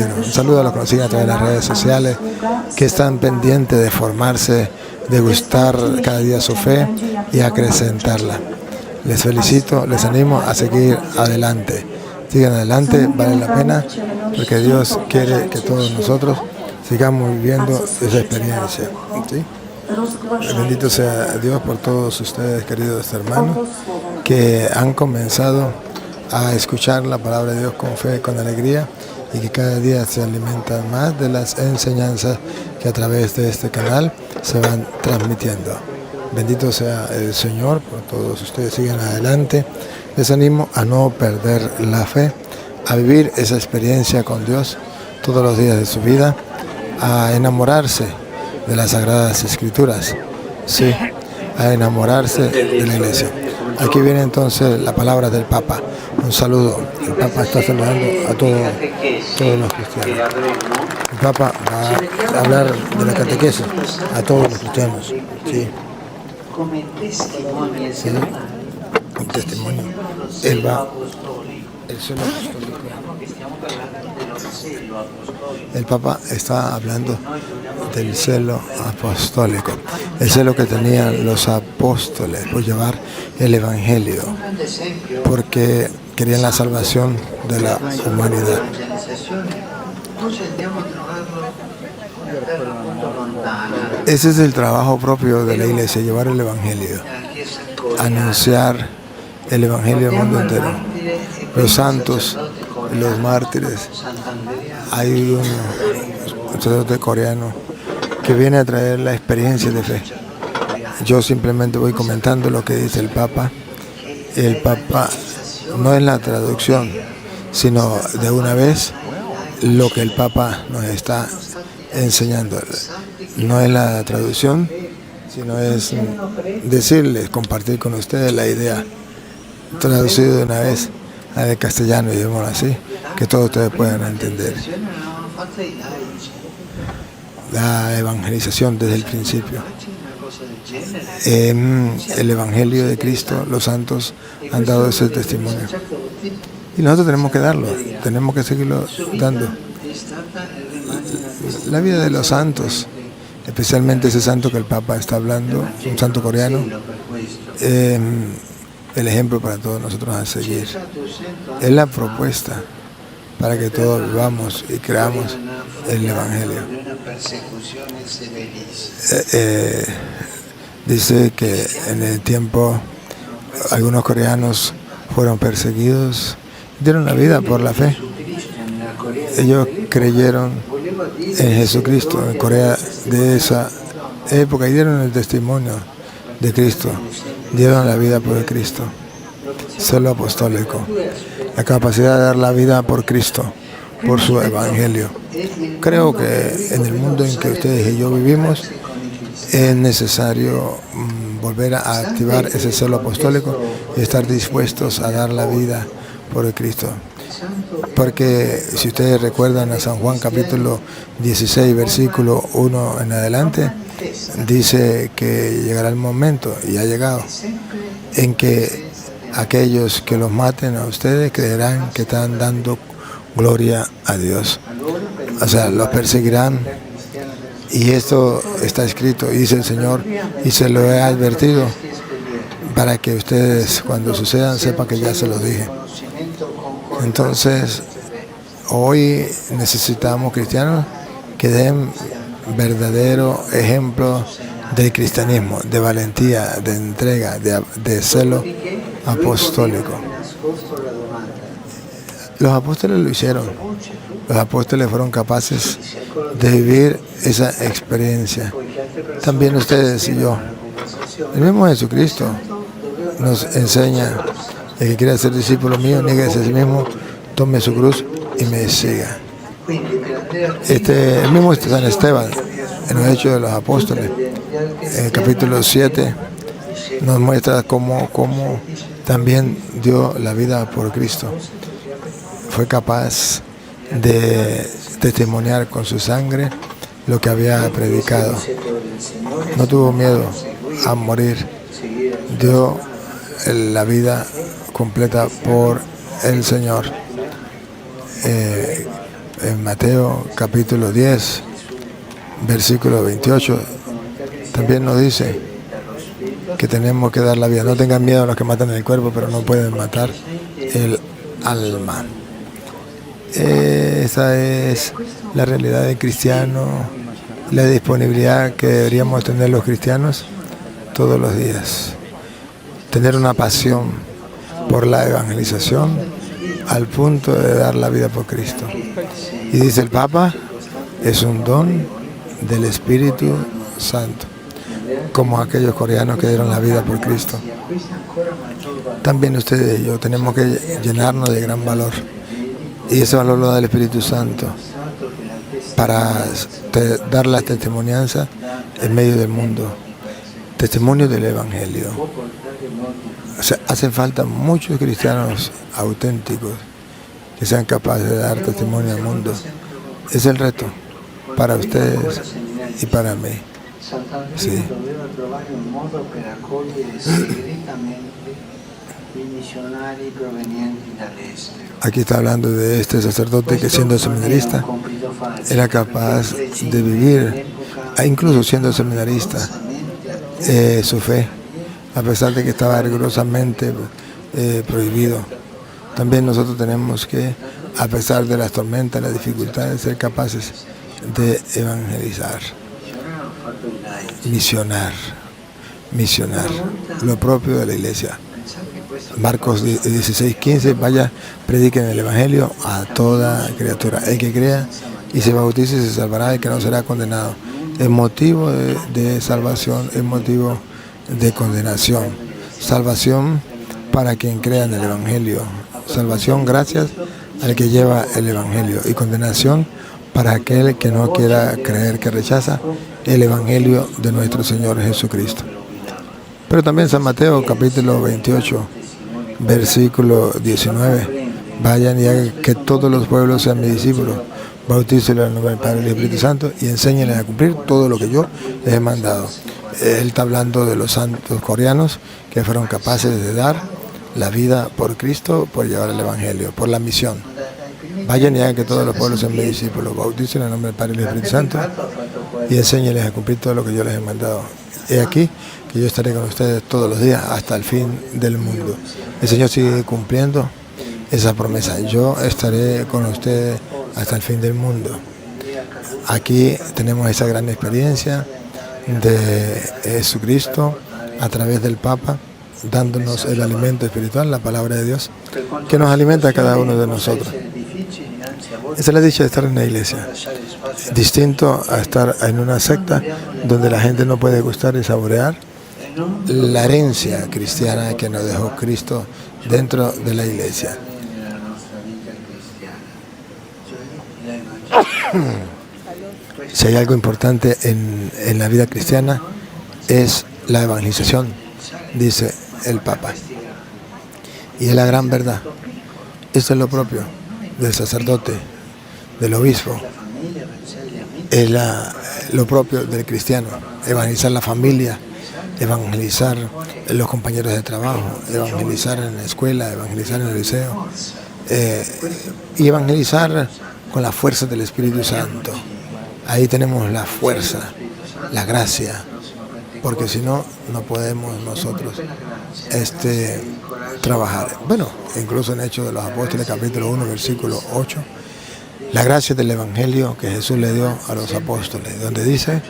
Un saludo a los que nos siguen a través de las redes sociales, que están pendientes de formarse, de gustar cada día su fe y acrecentarla. Les felicito, les animo a seguir adelante. Sigan adelante, vale la pena, porque Dios quiere que todos nosotros sigamos viviendo esa experiencia. ¿Sí? Bendito sea Dios por todos ustedes, queridos hermanos, que han comenzado a escuchar la palabra de Dios con fe, con alegría, y que cada día se alimentan más de las enseñanzas que a través de este canal se van transmitiendo. Bendito sea el Señor por todos ustedes. Sigan adelante. Les animo a no perder la fe, a vivir esa experiencia con Dios todos los días de su vida, a enamorarse de las Sagradas Escrituras, sí, a enamorarse de la Iglesia. Aquí viene entonces la palabra del Papa. Un saludo. El Papa está saludando a todos los cristianos. El Papa va a hablar de la catequesis a todos los cristianos. Sí. Sí. Un testimonio. Él va. El celo apostólico. El Papa está hablando del celo apostólico, el celo que tenían los apóstoles por llevar el Evangelio, porque querían la salvación de la humanidad. Ese es el trabajo propio de la Iglesia, llevar el Evangelio, anunciar el Evangelio al mundo entero. Los santos, los mártires. Hay un sacerdote coreano que viene a traer la experiencia de fe. Yo simplemente voy comentando lo que dice el Papa. El Papa no es la traducción, sino de una vez lo que el Papa nos está enseñando. No es la traducción, sino es decirles, compartir con ustedes la idea, traducido de una vez al castellano, digámoslo así, que todos ustedes puedan entender. La evangelización desde el principio. En el Evangelio de Cristo, los santos han dado ese testimonio. Y nosotros tenemos que darlo, tenemos que seguirlo dando. La vida de los santos, especialmente ese santo que el Papa está hablando, un santo coreano, el ejemplo para todos nosotros a seguir. Es la propuesta para que todos vivamos y creamos el Evangelio. Dice que en el tiempo algunos coreanos fueron perseguidos, dieron la vida por la fe. Ellos creyeron en Jesucristo en Corea de esa época y dieron el testimonio de Cristo, dieron la vida por Cristo. Celo apostólico, la capacidad de dar la vida por Cristo, por su Evangelio. Creo que en el mundo en que ustedes y yo vivimos es necesario volver a activar ese celo apostólico y estar dispuestos a dar la vida por Cristo. Porque si ustedes recuerdan a San Juan capítulo 16, versículo 1 en adelante, dice que llegará el momento, y ha llegado, en que aquellos que los maten a ustedes creerán que están dando gloria a Dios. O sea, los perseguirán. Y esto está escrito, dice el Señor, y se lo he advertido, para que ustedes cuando sucedan sepan que ya se lo dije. Entonces, hoy necesitamos cristianos que den verdadero ejemplo del cristianismo, de valentía, de entrega, de celo apostólico. Los apóstoles lo hicieron. Los apóstoles fueron capaces de vivir esa experiencia. También ustedes y yo. El mismo Jesucristo nos enseña: el que quiera ser discípulo mío, niéguese a sí mismo, tome su cruz y me siga. El mismo San Esteban, en los Hechos de los Apóstoles, en el capítulo 7, nos muestra cómo también dio la vida por Cristo. Fue capaz de testimoniar con su sangre lo que había predicado. No tuvo miedo a morir. Dio la vida completa por el Señor. En Mateo capítulo 10, versículo 28, también nos dice que tenemos que dar la vida. No tengan miedo a los que matan el cuerpo, pero no pueden matar el alma. Esa es la realidad del cristiano, la disponibilidad que deberíamos tener los cristianos todos los días. Tener una pasión por la evangelización al punto de dar la vida por Cristo. Y dice el Papa, es un don del Espíritu Santo, como aquellos coreanos que dieron la vida por Cristo. También ustedes y yo tenemos que llenarnos de gran valor. Y ese valor lo da el Espíritu Santo para dar la testimonianza en medio del mundo. Testimonio del Evangelio. O sea, hacen falta muchos cristianos auténticos que sean capaces de dar testimonio al mundo. Es el reto para ustedes y para mí. Sí. Aquí está hablando de este sacerdote que siendo seminarista era capaz de vivir, incluso siendo seminarista, su fe, a pesar de que estaba rigurosamente prohibido. También nosotros tenemos que, a pesar de las tormentas, las dificultades, ser capaces de evangelizar, misionar, lo propio de la iglesia. Marcos 16:15, vaya, prediquen el Evangelio a toda criatura. El que crea y se bautice se salvará, el que no será condenado. Es motivo de salvación, es motivo de condenación. Salvación para quien crea en el Evangelio. Salvación gracias al que lleva el Evangelio. Y condenación para aquel que no quiera creer, que rechaza el Evangelio de nuestro Señor Jesucristo. Pero también San Mateo capítulo 28, versículo 19. Vayan y hagan que todos los pueblos sean mis discípulos. Bautícenlos en el nombre del Padre y del Espíritu Santo y enséñenles a cumplir todo lo que yo les he mandado. Él está hablando de los santos coreanos que fueron capaces de dar la vida por Cristo, por llevar el Evangelio, por la misión. Vayan y hagan que todos los pueblos sean mis discípulos. Bautícenlos en el nombre del Padre y del Espíritu Santo y enséñenles a cumplir todo lo que yo les he mandado. He aquí que yo estaré con ustedes todos los días hasta el fin del mundo. El Señor sigue cumpliendo esa promesa. Yo estaré con ustedes hasta el fin del mundo. Aquí tenemos esa gran experiencia de Jesucristo a través del Papa, dándonos el alimento espiritual, la palabra de Dios, que nos alimenta a cada uno de nosotros. Esa es la dicha de estar en la iglesia. Distinto a estar en una secta donde la gente no puede gustar y saborear la herencia cristiana que nos dejó Cristo dentro de la iglesia. Si hay algo importante en la vida cristiana es la evangelización, dice el Papa. Y es la gran verdad. Esto es lo propio del sacerdote, del obispo. Es lo propio del cristiano. Evangelizar la familia, evangelizar los compañeros de trabajo, evangelizar en la escuela, evangelizar en el liceo, y evangelizar con la fuerza del Espíritu Santo. Ahí tenemos la fuerza, la gracia, porque si no, no podemos nosotros trabajar. Bueno, incluso en Hechos de los Apóstoles, capítulo 1, versículo 8, la gracia del Evangelio que Jesús le dio a los apóstoles, donde dice,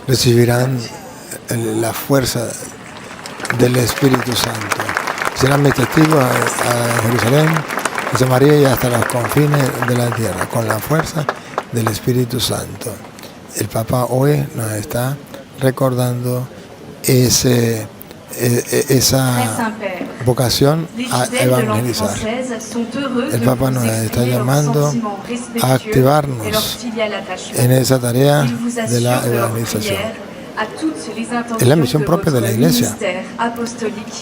recibirán la fuerza del Espíritu Santo. Serán mis testigos a Jerusalén, a Samaria y hasta los confines de la tierra, con la fuerza del Espíritu Santo. El Papa hoy nos está recordando esa vocación a evangelizar. El Papa nos está llamando a activarnos en esa tarea de la evangelización. Es la misión propia de la Iglesia.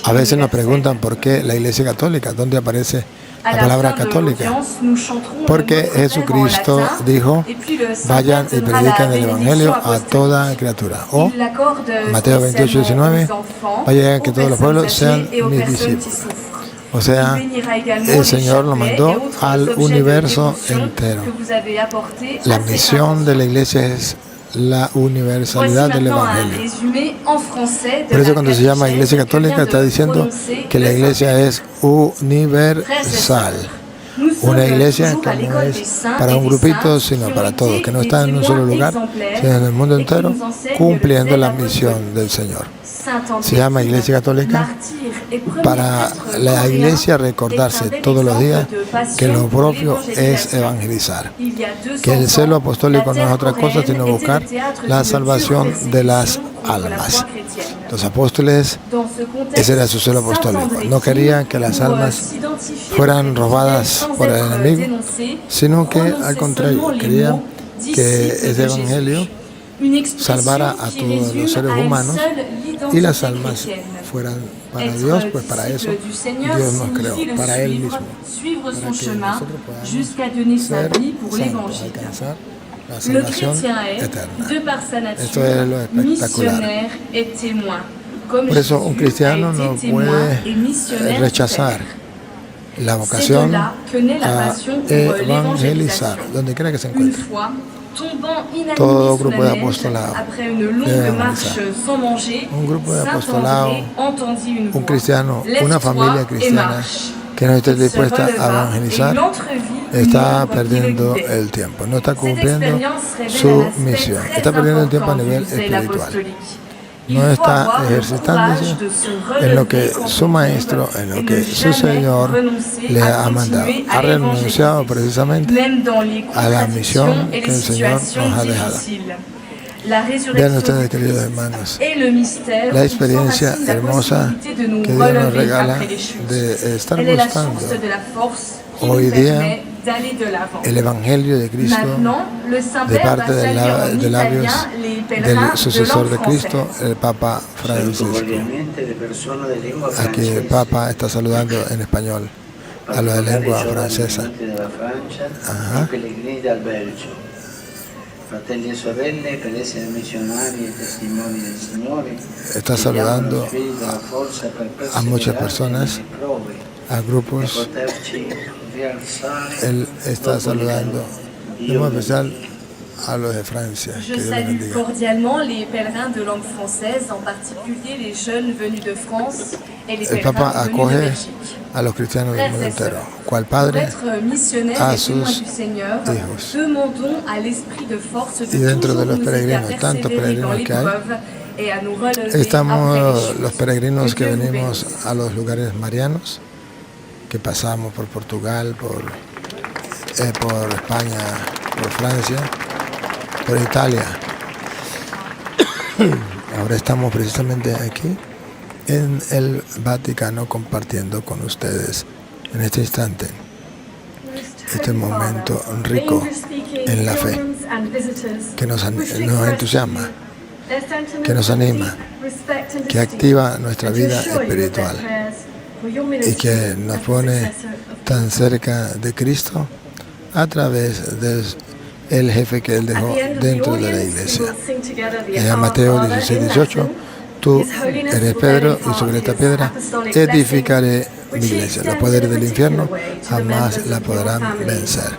A veces nos preguntan por qué la Iglesia católica, ¿dónde aparece la palabra católica? Porque Jesucristo dijo, vayan y predican el Evangelio a toda criatura. O Mateo 28:19, vayan que todos los pueblos sean mis discípulos. O sea, el Señor lo mandó al universo entero. La misión de la iglesia es la universalidad del Evangelio. Por eso cuando se llama Iglesia Católica está diciendo que la iglesia es universal. Una iglesia que no es para un grupito, sino para todos, que no está en un solo lugar, sino en el mundo entero, cumpliendo la misión del Señor. Se llama Iglesia Católica para la iglesia recordarse todos los días que lo propio es evangelizar, que el celo apostólico no es otra cosa sino buscar la salvación de las almas. Los apóstoles, ese era su celo apostólico, no querían que las almas fueran robadas por el enemigo, sino que al contrario, querían que ese evangelio salvara a todos los seres humanos y las almas fueran para Dios, pues para eso Dios nos creó, para Él mismo, para que nosotros podamos ser santos, alcanzar la salvación eterna. Esto es lo espectacular. Por eso un cristiano no puede rechazar la vocación a evangelizar, donde quiera que se encuentre. Todo grupo de apostolado debe evangelizar. Un grupo de apostolado, un cristiano, una familia cristiana que no esté dispuesta a evangelizar, está perdiendo el tiempo, no está cumpliendo su misión, está perdiendo el tiempo a nivel espiritual. No está ejercitándose en lo que su maestro, en lo que su Señor le ha mandado. Ha renunciado precisamente a la misión que el Señor nos ha dejado. Vean ustedes, queridos hermanos, la experiencia hermosa que Dios nos regala de estar buscando hoy día el Evangelio de Cristo de parte de labios del sucesor de Cristo, el Papa Francisco. Aquí el Papa está saludando en español a los de lengua francesa. Ajá. Está saludando a muchas personas, a grupos. Él está saludando de modo especial a los de Francia. Je salue cordialement les pèlerins de langue française, en particulier les jeunes venus de France et les El Papa pèlerins venus de acoge Belgique. a los cristianos del mundo entero, cual padre a sus hijos. Demandons à l'esprit de force Y dentro de los peregrinos, tantos peregrinos que hay, estamos los peregrinos que venimos a los lugares marianos, que pasamos por Portugal, por España, por Francia, por Italia. Ahora estamos precisamente aquí en el Vaticano compartiendo con ustedes en este instante, este momento rico en la fe, que nos entusiasma, que nos anima, que activa nuestra vida espiritual y que nos pone tan cerca de Cristo a través del jefe que Él dejó dentro de la iglesia. En Mateo 16:18, tú eres Pedro y sobre esta piedra edificaré mi iglesia. Los poderes del infierno jamás la podrán vencer.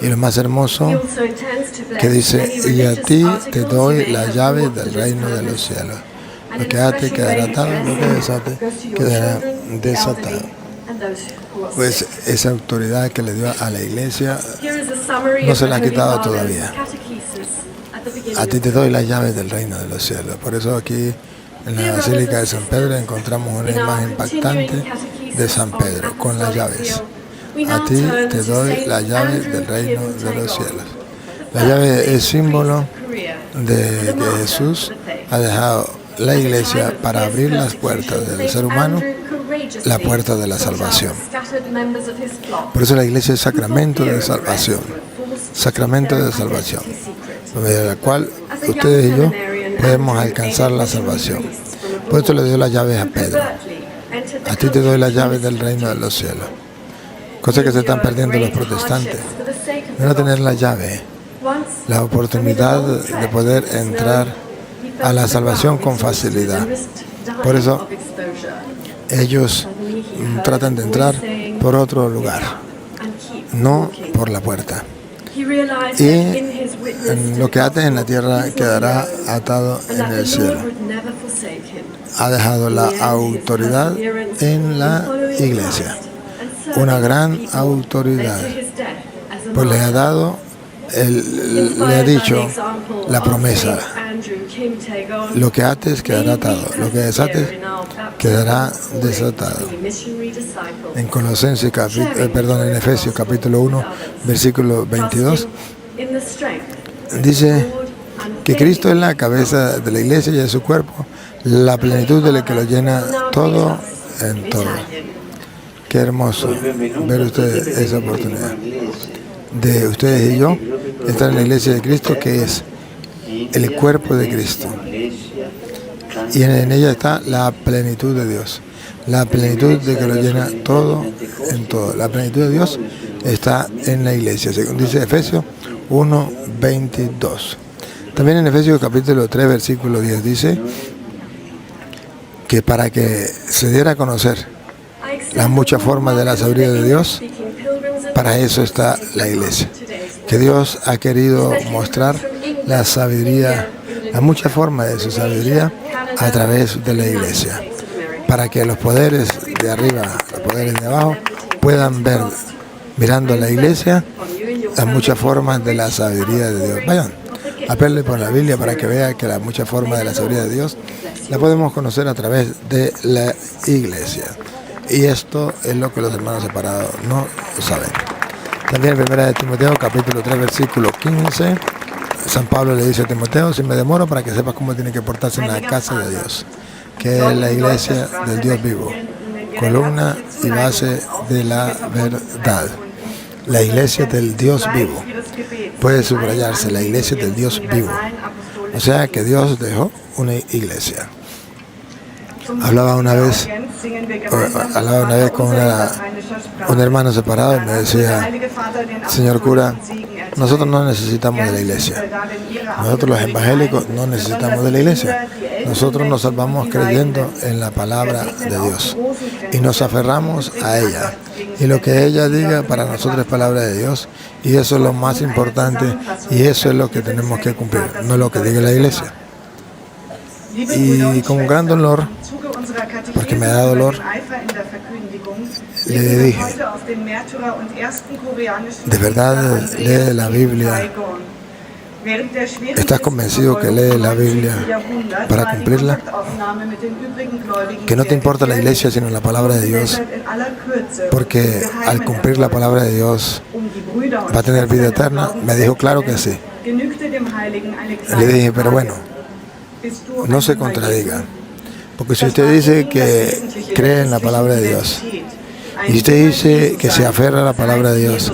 Y lo más hermoso que dice, y a ti te doy la llave del reino de los cielos. Lo que ate quedará atado, lo que desate quedará desatado. Pues esa autoridad que le dio a la iglesia no se la ha quitado todavía. A ti te doy las llaves del reino de los cielos. Por eso aquí en la Basílica de San Pedro encontramos una imagen impactante de San Pedro con las llaves. A ti te doy las llaves del reino de los cielos. La llave es símbolo de que Jesús ha dejado la iglesia para abrir las puertas del ser humano, la puerta de la salvación. Por eso la iglesia es sacramento de salvación, sacramento de salvación, mediante la cual ustedes y yo podemos alcanzar la salvación. Por eso le dio las llaves a Pedro. A ti te doy las llaves del reino de los cielos. Cosa que se están perdiendo los protestantes. De no tener la llave, la oportunidad de poder entrar a la salvación con facilidad. Por eso ellos tratan de entrar por otro lugar, no por la puerta. Y lo que ates en la tierra quedará atado en el cielo. Ha dejado la autoridad en la iglesia, una gran autoridad, pues le ha dado, le ha dicho la promesa: lo que ates quedará atado, lo que desates quedará desatado. En en Efesios capítulo 1, versículo 22, dice que Cristo es la cabeza de la iglesia y es su cuerpo, la plenitud de la que lo llena todo en todo. Qué hermoso ver ustedes esa oportunidad de ustedes y yo estar en la iglesia de Cristo, que es el cuerpo de Cristo. Y en ella está la plenitud de Dios, la plenitud de que lo llena todo en todo. La plenitud de Dios está en la iglesia, según dice Efesios 1, 22. También en Efesios capítulo 3, versículo 10 dice que para que se diera a conocer las muchas formas de la sabiduría de Dios, para eso está la iglesia. Que Dios ha querido mostrar la sabiduría, las muchas formas de su sabiduría a través de la iglesia, para que los poderes de arriba, los poderes de abajo, puedan ver, mirando a la iglesia, las muchas formas de la sabiduría de Dios. Vayan, apele por la Biblia para que vea que las muchas formas de la sabiduría de Dios la podemos conocer a través de la iglesia. Y esto es lo que los hermanos separados no saben. También en 1 Timoteo capítulo 3 versículo 15, San Pablo le dice a Timoteo: si me demoro, para que sepas cómo tiene que portarse en la casa de Dios, que es la iglesia del Dios vivo, columna y base de la verdad. La iglesia del Dios vivo. Puede subrayarse, la iglesia del Dios vivo. O sea que Dios dejó una iglesia. Hablaba una vez con un hermano separado y me decía: señor cura, nosotros no necesitamos de la iglesia. Nosotros los evangélicos no necesitamos de la iglesia. Nosotros nos salvamos creyendo en la palabra de Dios y nos aferramos a ella. Y lo que ella diga para nosotros es palabra de Dios, y eso es lo más importante, y eso es lo que tenemos que cumplir, no lo que diga la iglesia. Y con gran dolor, porque me da dolor, le dije: ¿de verdad lee la Biblia? ¿Estás convencido que lees la Biblia para cumplirla? Que no te importa la iglesia sino la palabra de Dios, porque al cumplir la palabra de Dios va a tener vida eterna. Me dijo: claro que sí. Le dije: pero bueno, no se contradiga, porque si usted dice que cree en la palabra de Dios, y usted dice que se aferra a la palabra de Dios,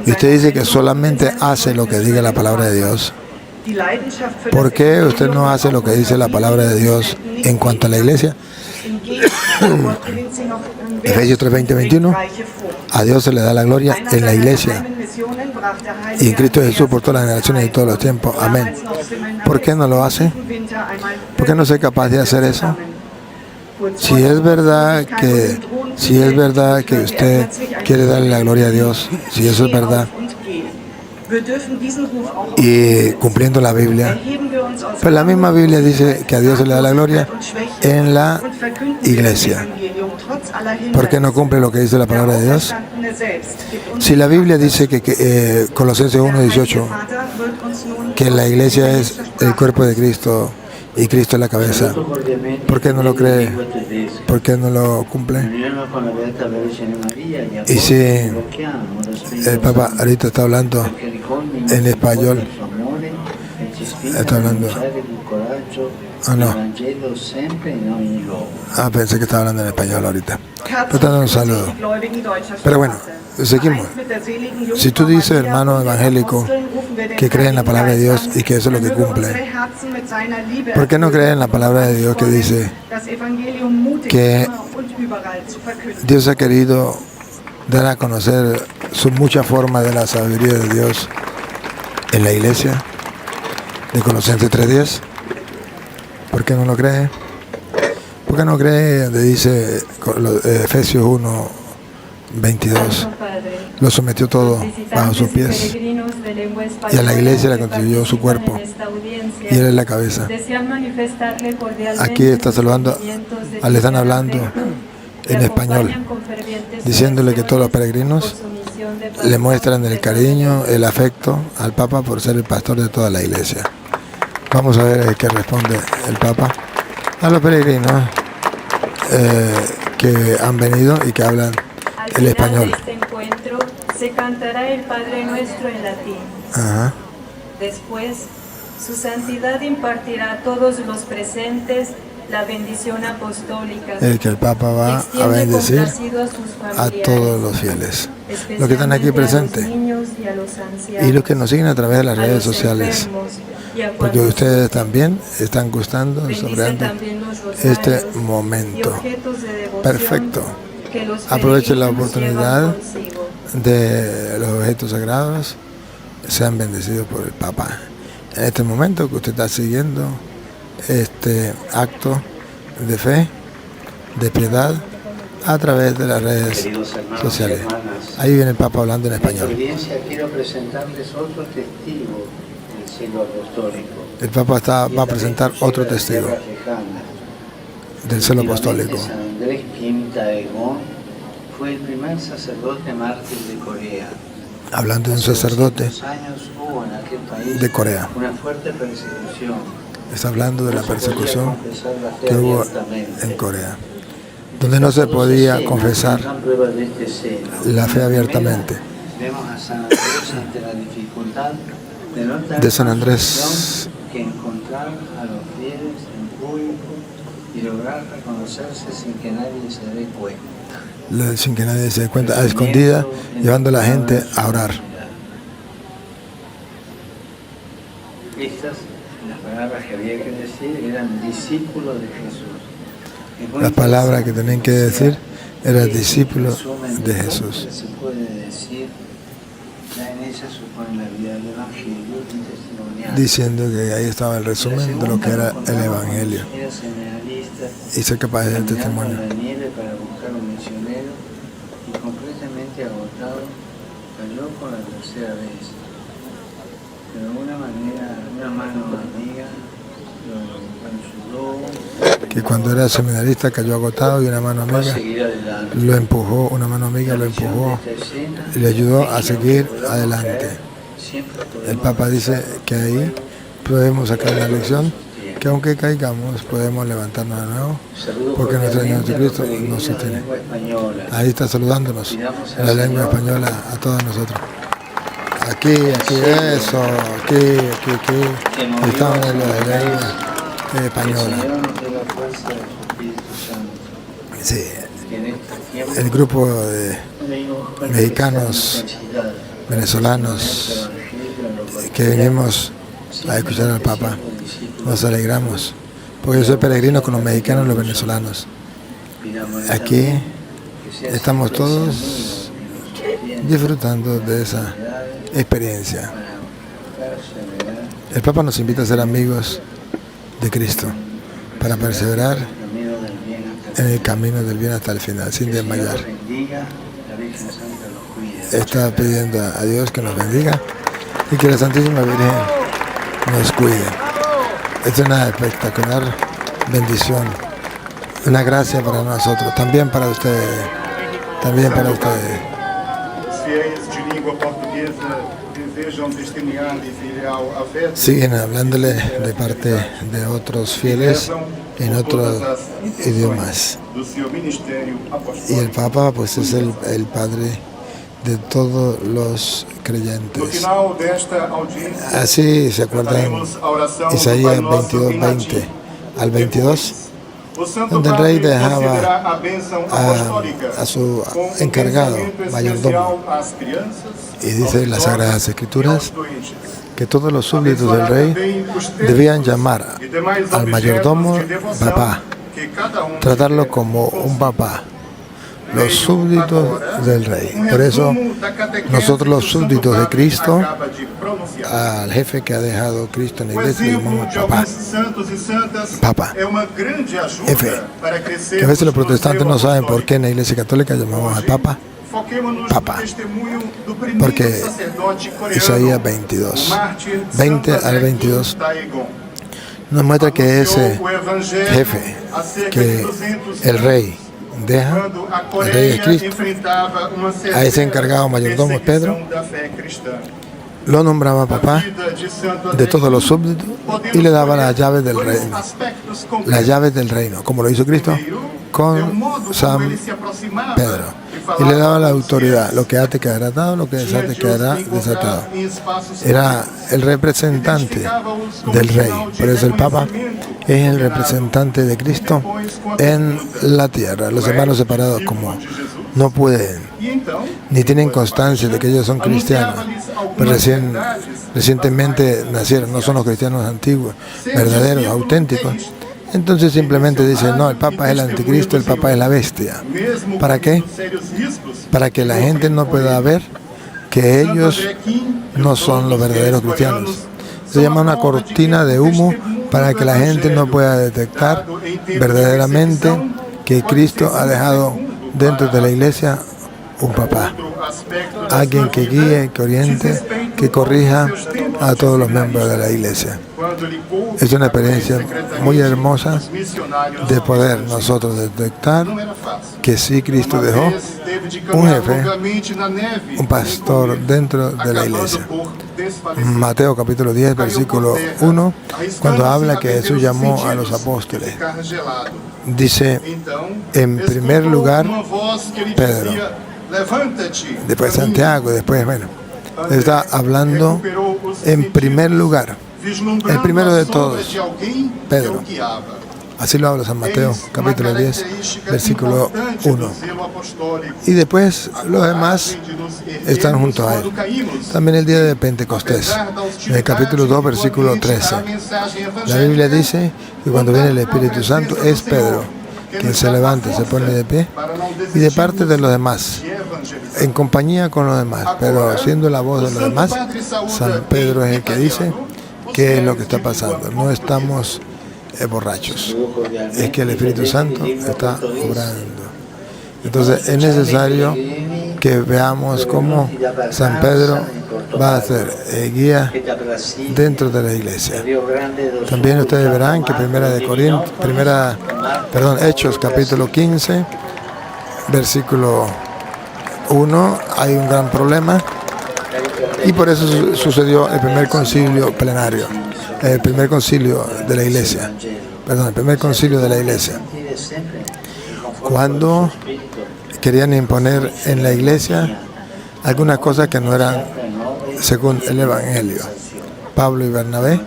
y usted dice que solamente hace lo que diga la palabra de Dios, ¿por qué usted no hace lo que dice la palabra de Dios en cuanto a la iglesia? Efesios 3, 20, 21. A Dios se le da la gloria en la iglesia y en Cristo Jesús por todas las generaciones y todos los tiempos. Amén. ¿Por qué no lo hace? ¿Por qué no soy capaz de hacer eso? Si es verdad que usted quiere darle la gloria a Dios, si eso es verdad, y cumpliendo la Biblia, pues la misma Biblia dice que a Dios se le da la gloria en la iglesia. ¿Por qué no cumple lo que dice la palabra de Dios? Si la Biblia dice que Colosenses 1:18, que la iglesia es el cuerpo de Cristo y Cristo es la cabeza, ¿por qué no lo cree? ¿Por qué no lo cumple? Y si el Papa ahorita está hablando en español, está hablando... Ah, no. Pensé que estaba hablando en español ahorita. Pero te dando un saludo. Pero bueno, seguimos. Si tú dices, hermano evangélico, que cree en la palabra de Dios y que eso es lo que cumple, ¿por qué no cree en la palabra de Dios que dice que Dios ha querido dar a conocer su mucha forma de la sabiduría de Dios en la iglesia? De Colosenses 3:10. ¿Por qué no lo cree? ¿Por qué no cree donde dice Efesios 1, 22? Lo sometió todo bajo sus pies y a la iglesia la constituyó su cuerpo y él es la cabeza. Aquí está saludando, le están hablando en español, diciéndole que todos los peregrinos le muestran el cariño, el afecto al Papa por ser el pastor de toda la iglesia. Vamos a ver qué responde el Papa a los peregrinos que han venido y que hablan el español. Al final de este encuentro se cantará el Padre Nuestro en latín. Ajá. Después, su santidad impartirá a todos los presentes la bendición apostólica. El que el Papa va a bendecir a todos los fieles, los que están aquí presentes y los que nos siguen a través de las redes sociales, porque ustedes también están gustando, celebrando este momento. Perfecto. Aprovechen la oportunidad de los objetos sagrados, sean bendecidos por el Papa. En este momento que usted está siguiendo este acto de fe, de piedad, a través de las redes sociales. Ahí viene el Papa hablando en español. Quiero presentarles otro testigo del celo apostólico. El Papa va a presentar otro testigo del celo apostólico. San Andrés Pintaegón fue el primer sacerdote mártir de Corea. Hablando de un sacerdote Hubo en aquel país de Corea. una fuerte persecución. Está hablando de la persecución que hubo en Corea, donde no se podía confesar la fe abiertamente. Vemos a San Andrés ante la dificultad de San Andrés que encontrar a los fieles en público y lograr reconocerse sin que nadie se dé cuenta. Sin que nadie se dé cuenta, a escondida, llevando a la gente a orar. Estas, las palabras que había que decir, eran discípulos de Jesús. Las palabras que tenían que decir eran discípulos de Jesús. Se puede decir, ya en ella supone la vida del Evangelio y testimonial. Diciendo que ahí estaba el resumen de lo que era el Evangelio. Era seminarista y ser capaz de dar testimonio. la nieve para buscar un misionero y completamente agotado cayó por la tercera vez. De alguna manera, una mano amiga lo ayudó. Que cuando era seminarista cayó agotado y una mano amiga lo empujó, una mano amiga lo empujó y le ayudó a seguir adelante. El Papa dice que ahí podemos sacar la lección que aunque caigamos podemos levantarnos de nuevo porque nuestro Señor Jesucristo nos sostiene. Ahí está saludándonos en la lengua española a todos nosotros. Aquí, eso, aquí. Estamos en la lengua española. Sí, el grupo de mexicanos, venezolanos que venimos a escuchar al Papa, nos alegramos, porque yo soy peregrino con los mexicanos y los venezolanos. Aquí estamos todos disfrutando de esa experiencia. El Papa nos invita a ser amigos de Cristo para perseverar en el camino del bien hasta el final, sin desmayar. Está pidiendo a Dios que nos bendiga y que la Santísima Virgen nos cuide. Es una espectacular bendición, una gracia para nosotros, también para ustedes, también para ustedes. Siguen hablándole de parte de otros fieles en otros idiomas. Y el Papa pues es el padre de todos los creyentes. Así se acuerdan Isaías 22:20 al 22, donde el rey dejaba a su encargado, mayordomo, y dice en las Sagradas Escrituras que todos los súbditos del rey debían llamar al mayordomo papá, tratarlo como un papá, los súbditos del Rey. Por eso nosotros los súbditos de Cristo, al jefe que ha dejado Cristo en la iglesia, le llamamos papá. Papá. Jefe. Que a veces los protestantes no saben por qué en la iglesia católica llamamos al Papa Papa. Porque Isaías 22, 20 al 22 nos muestra que ese jefe, que el rey deja, el rey es Cristo, a ese encargado mayordomo Pedro, lo nombraba papá de todos los súbditos y le daba las llaves del reino. Las llaves del reino, como lo hizo Cristo con San Pedro. Y le daba la autoridad. Lo que ate quedará atado, lo que desate quedará desatado. Era el representante del rey. Por eso el Papa es el representante de Cristo en la tierra. Los hermanos separados, como no pueden ni tienen constancia de que ellos son cristianos, pues recientemente nacieron, no son los cristianos antiguos, verdaderos, auténticos. Entonces simplemente dicen, no, el Papa es el anticristo, el Papa es la bestia. ¿Para qué? Para que la gente no pueda ver que ellos no son los verdaderos cristianos. Se llama una cortina de humo para que la gente no pueda detectar verdaderamente que Cristo ha dejado dentro de la iglesia un papá, alguien que guíe, que oriente, que corrija a todos los miembros de la iglesia. Es una experiencia muy hermosa de poder nosotros detectar que sí, Cristo dejó un jefe, un pastor dentro de la iglesia. Mateo capítulo 10, versículo 1, cuando habla que Jesús llamó a los apóstoles, dice, en primer lugar, Pedro, después Santiago, después, bueno, está hablando en primer lugar, el primero de todos, Pedro. Así lo habla San Mateo, capítulo 10, versículo 1. Y después los demás están junto a él. También el día de Pentecostés, en el capítulo 2, versículo 13. La Biblia dice que cuando viene el Espíritu Santo es Pedro quien se levanta, se pone de pie, y de parte de los demás, en compañía con los demás, pero siendo la voz de los demás, San Pedro es el que dice qué es lo que está pasando. No estamos borrachos, es que el Espíritu Santo está obrando. Entonces es necesario que veamos cómo San Pedro va a ser guía dentro de la iglesia. También ustedes verán que Hechos capítulo 15, versículo 1, hay un gran problema y por eso sucedió el primer concilio plenario, el primer concilio de la iglesia, el primer concilio de la iglesia, cuando querían imponer en la iglesia algunas cosas que no eran según el Evangelio. Pablo y Bernabé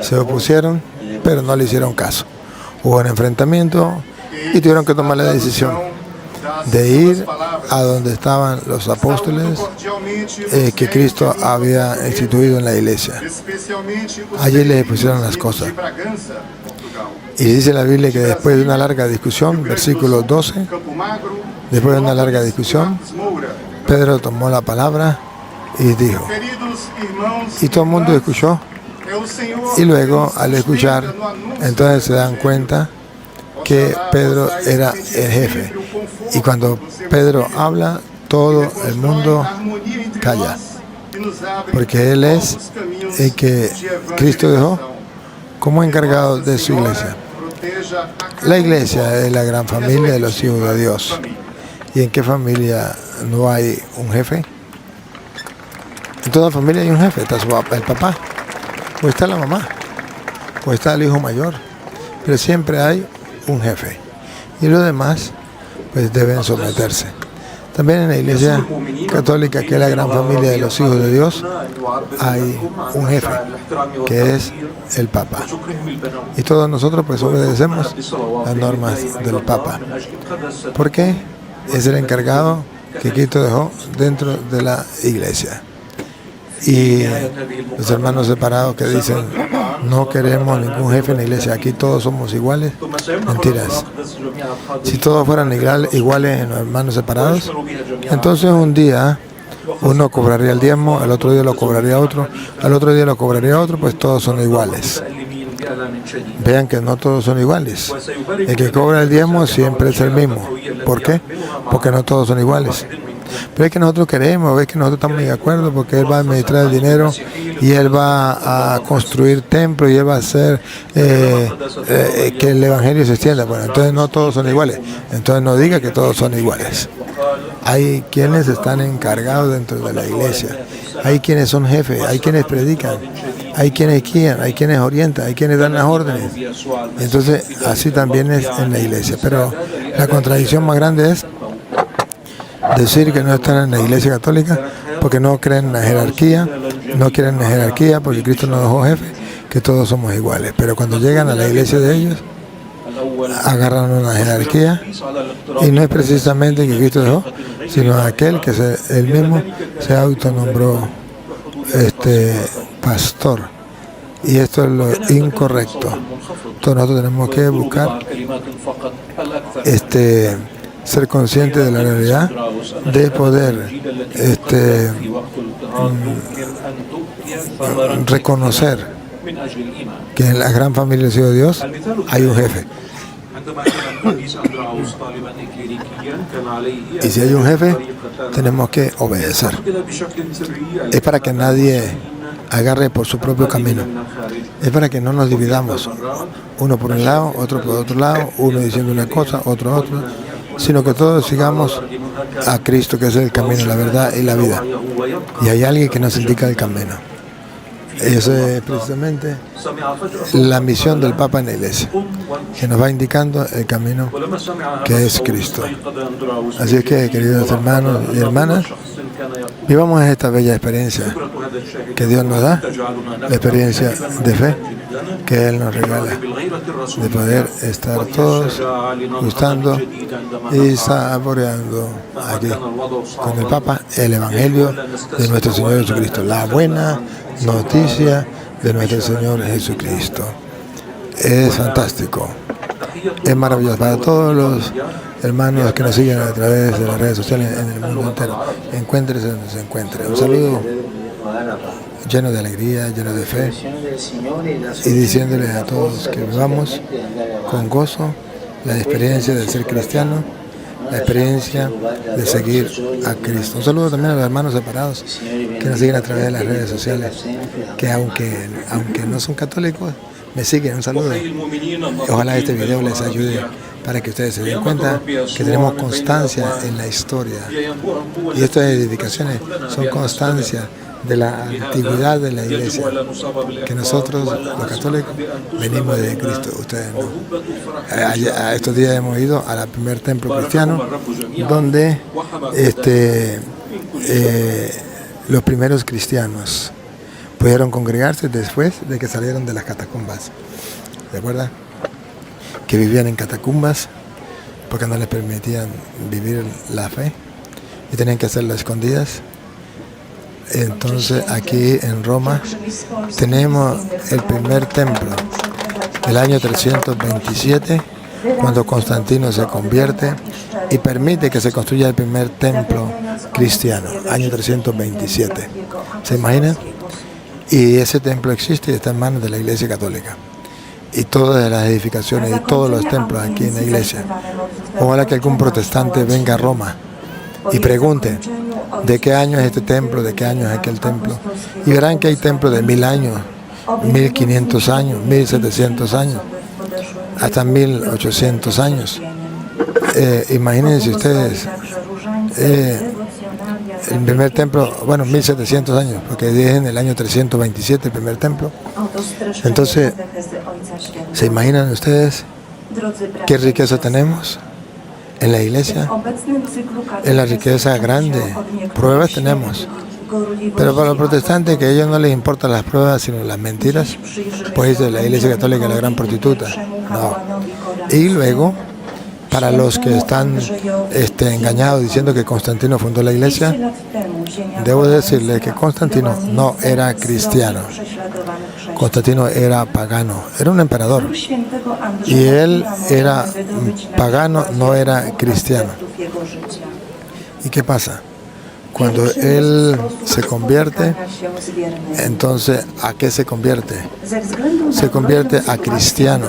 se opusieron, pero no le hicieron caso. Hubo un enfrentamiento y tuvieron que tomar la decisión de ir a donde estaban los apóstoles que Cristo había instituido en la iglesia. Allí les pusieron las cosas. Y dice la Biblia que después de una larga discusión, versículo 12, después de una larga discusión, Pedro tomó la palabra y dijo, y todo el mundo escuchó, y luego al escuchar, entonces se dan cuenta que Pedro era el jefe. Y cuando Pedro habla, todo el mundo calla, porque él es el que Cristo dejó como encargado de su iglesia. La iglesia es la gran familia de los hijos de Dios. ¿Y en qué familia no hay un jefe? En toda familia hay un jefe. Está el papá, o está la mamá, o está el hijo mayor. Pero siempre hay un jefe. Y los demás, pues deben someterse. También en la iglesia católica, que es la gran familia de los hijos de Dios, hay un jefe, que es el Papa. Y todos nosotros pues obedecemos las normas del Papa. ¿Por qué? Es el encargado que Cristo dejó dentro de la iglesia. Y los hermanos separados que dicen, no queremos ningún jefe en la iglesia, aquí todos somos iguales. Mentiras. Si todos fueran iguales en los hermanos separados, entonces un día uno cobraría el diezmo, al otro día lo cobraría otro, al otro día lo cobraría otro, pues todos son iguales. Vean que no todos son iguales. El que cobra el diezmo siempre es el mismo. ¿Por qué? Porque no todos son iguales. Pero es que nosotros queremos, es que nosotros estamos de acuerdo porque Él va a administrar el dinero y Él va a construir templos y Él va a hacer que el Evangelio se extienda. Bueno, entonces no todos son iguales. Entonces no diga que todos son iguales. Hay quienes están encargados dentro de la iglesia. Hay quienes son jefes, hay quienes predican, hay quienes guían, hay quienes orientan, hay quienes dan las órdenes. Entonces así también es en la iglesia. Pero la contradicción más grande es decir que no están en la iglesia católica porque no creen en la jerarquía, no quieren la jerarquía porque Cristo nos dejó jefe, que todos somos iguales. Pero cuando llegan a la iglesia de ellos, agarran una jerarquía y no es precisamente que Cristo dejó, sino aquel que él mismo se autonombró pastor. Y esto es lo incorrecto. Entonces nosotros tenemos que buscar ser conscientes de la realidad, de poder reconocer que en la gran familia del Hijo de Dios hay un jefe. Y si hay un jefe, tenemos que obedecer. Es para que nadie agarre por su propio camino. Es para que no nos dividamos. Uno por un lado, otro por otro lado, uno diciendo una cosa, otro otra, sino que todos sigamos a Cristo, que es el camino, la verdad y la vida. Y hay alguien que nos indica el camino. Esa es precisamente la misión del Papa en la iglesia, que nos va indicando el camino que es Cristo. Así es que, queridos hermanos y hermanas, vivamos esta bella experiencia que Dios nos da, la experiencia de fe que Él nos regala, de poder estar todos gustando y saboreando aquí con el Papa el Evangelio de nuestro Señor Jesucristo, la buena noticia de nuestro Señor Jesucristo. Es fantástico, es maravilloso para todos los hermanos que nos siguen a través de las redes sociales en el mundo entero. Encuéntrese donde se encuentre. Un saludo lleno de alegría, lleno de fe, y diciéndole a todos que vivamos con gozo la experiencia de ser cristiano, la experiencia de seguir a Cristo. Un saludo también a los hermanos separados que nos siguen a través de las redes sociales, que aunque no son católicos, me siguen. Un saludo. Ojalá este video les ayude para que ustedes se den cuenta que tenemos constancia en la historia. Y estas edificaciones son constancia de la antigüedad de la iglesia, que nosotros, los católicos, venimos de Cristo, ustedes no. Estos días hemos ido al primer templo cristiano, donde los primeros cristianos pudieron congregarse después de que salieron de las catacumbas. ¿Recuerda? Que vivían en catacumbas porque no les permitían vivir la fe y tenían que hacerlo a escondidas. Entonces aquí en Roma tenemos el primer templo del año 327, cuando Constantino se convierte y permite que se construya el primer templo cristiano, año 327. ¿Se imaginan? Y ese templo existe y está en manos de la Iglesia Católica. Y todas las edificaciones y todos los templos aquí en la iglesia. Ojalá que algún protestante venga a Roma y pregunte de qué año es este templo, de qué año es aquel templo. Y verán que hay templos de 1000 años, 1500 años, 1700 años, hasta 1800 años. Imagínense ustedes, el primer templo, bueno, 1700 años, porque es en el año 327 el primer templo. Entonces, ¿se imaginan ustedes qué riqueza tenemos en la iglesia? En la riqueza grande, pruebas tenemos. Pero para los protestantes, que a ellos no les importan las pruebas, sino las mentiras, pues la Iglesia Católica es la gran prostituta. No. Y luego Para los que están engañados diciendo que Constantino fundó la iglesia, debo decirle que Constantino no era cristiano. Constantino era pagano, era un emperador. Y él era pagano, no era cristiano. ¿Y qué pasa? Cuando él se convierte, entonces, ¿a qué se convierte? Se convierte a cristiano.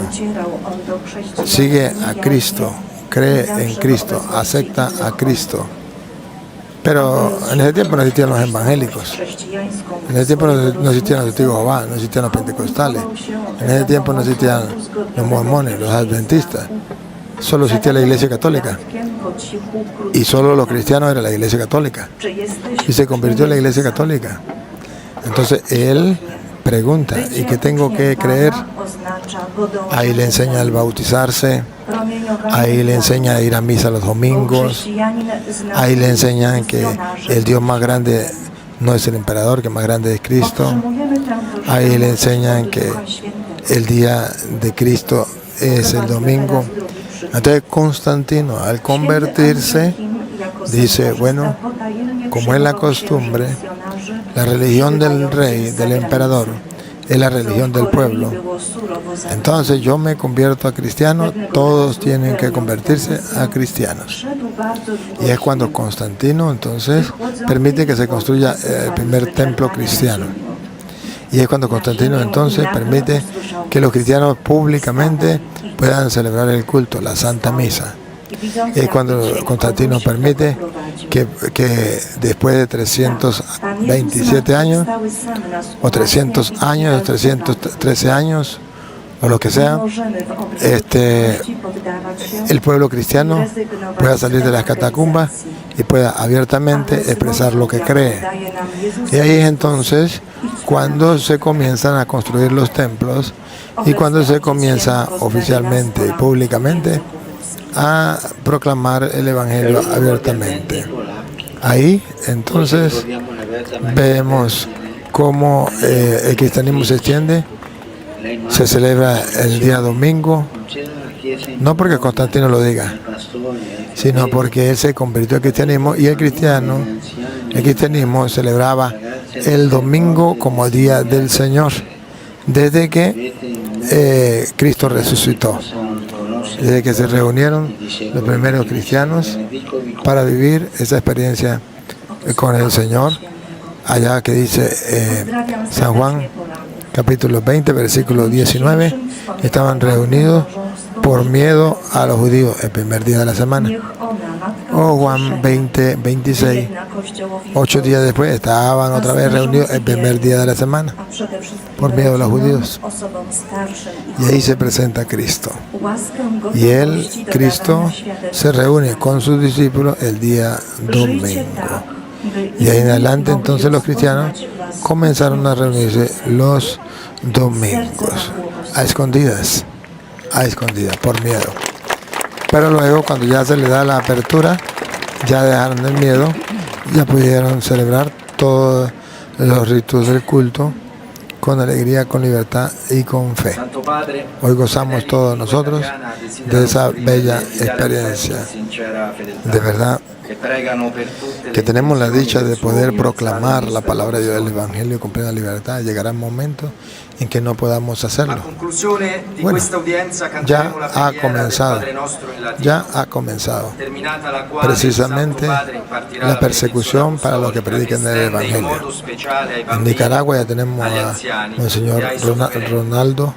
Sigue a Cristo, cree en Cristo, acepta a Cristo. Pero en ese tiempo no existían los evangélicos. En ese tiempo no existían los testigos de Jehová, no existían los pentecostales. En ese tiempo no existían los mormones, los adventistas. Solo existía la iglesia católica. Y solo los cristianos era la iglesia católica. Y se convirtió en la iglesia católica. Entonces él pregunta, ¿y qué tengo que creer? Ahí le enseña el bautizarse, ahí le enseña a ir a misa los domingos, ahí le enseñan que el Dios más grande no es el emperador, que más grande es Cristo. Ahí le enseñan que el día de Cristo es el domingo. Entonces Constantino, al convertirse, dice, bueno, como es la costumbre, la religión del rey, del emperador, es la religión del pueblo. Entonces yo me convierto a cristiano, todos tienen que convertirse a cristianos. Y es cuando Constantino entonces permite que se construya el primer templo cristiano. Y es cuando Constantino entonces permite que los cristianos públicamente puedan celebrar el culto, la Santa Misa. Y es cuando Constantino permite que después de 327 años, o 300 años, 313 años, o lo que sea, el pueblo cristiano pueda salir de las catacumbas y pueda abiertamente expresar lo que cree. Y ahí es entonces cuando se comienzan a construir los templos y cuando se comienza oficialmente y públicamente a proclamar el Evangelio abiertamente. Ahí entonces vemos cómo el cristianismo se extiende. Se celebra el día domingo, no porque Constantino lo diga, sino porque él se convirtió al cristianismo y el cristianismo celebraba el domingo como día del Señor, desde que Cristo resucitó, desde que se reunieron los primeros cristianos para vivir esa experiencia con el Señor, allá que dice San Juan, capítulo 20, versículo 19, estaban reunidos por miedo a los judíos el primer día de la semana. O Juan 20, 26, 8 días después estaban otra vez reunidos el primer día de la semana por miedo a los judíos. Y ahí se presenta Cristo. Y él, Cristo, se reúne con sus discípulos el día domingo. Y ahí en adelante entonces los cristianos comenzaron a reunirse los domingos, a escondidas, por miedo. Pero luego cuando ya se le da la apertura, ya dejaron el miedo, ya pudieron celebrar todos los ritos del culto con alegría, con libertad y con fe. Hoy gozamos todos nosotros de esa bella experiencia. De verdad que tenemos la dicha de poder proclamar la palabra de Dios del Evangelio con plena libertad. Llegará un momento en que no podamos hacerlo. Bueno, ya ha comenzado precisamente la persecución para los que predican el Evangelio. En Nicaragua ya tenemos a Monseñor Ronaldo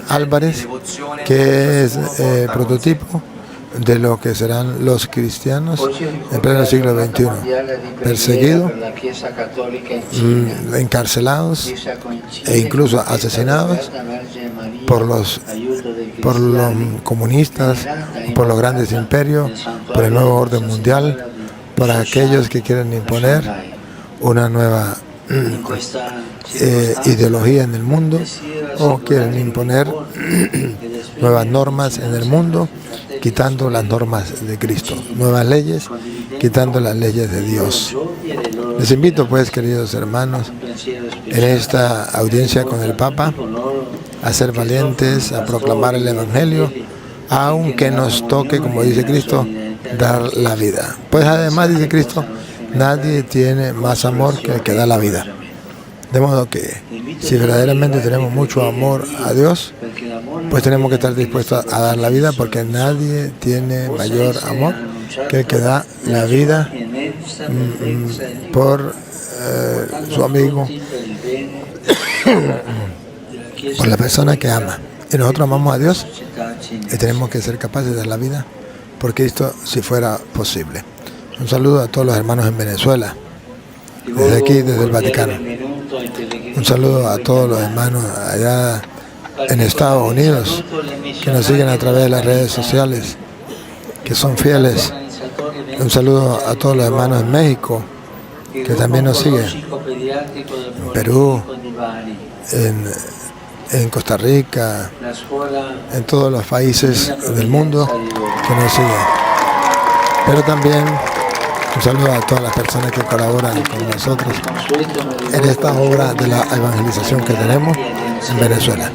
Álvarez, que es prototipo de lo que serán los cristianos en pleno siglo XXI, perseguidos, encarcelados e incluso asesinados por los comunistas, por los grandes imperios, por el nuevo orden mundial, por aquellos que quieren imponer una nueva ideología en el mundo o quieren imponer nuevas normas en el mundo, quitando las normas de Cristo, nuevas leyes, quitando las leyes de Dios. Les invito pues, queridos hermanos, en esta audiencia con el Papa, a ser valientes, a proclamar el Evangelio, aunque nos toque, como dice Cristo, dar la vida. Pues además, dice Cristo, nadie tiene más amor que el que da la vida. De modo que si verdaderamente tenemos mucho amor a Dios, pues tenemos que estar dispuestos a dar la vida, porque nadie tiene mayor amor que el que da la vida por su amigo, por la persona que ama. Y nosotros amamos a Dios y tenemos que ser capaces de dar la vida por Cristo si fuera posible. Un saludo a todos los hermanos en Venezuela, desde aquí, desde el Vaticano. Un saludo a todos los hermanos allá en Estados Unidos que nos siguen a través de las redes sociales, que son fieles. Un saludo a todos los hermanos en México que también nos siguen, en Perú, en Costa Rica, en todos los países del mundo que nos siguen. Pero también un saludo a todas las personas que colaboran con nosotros en esta obra de la evangelización que tenemos en Venezuela.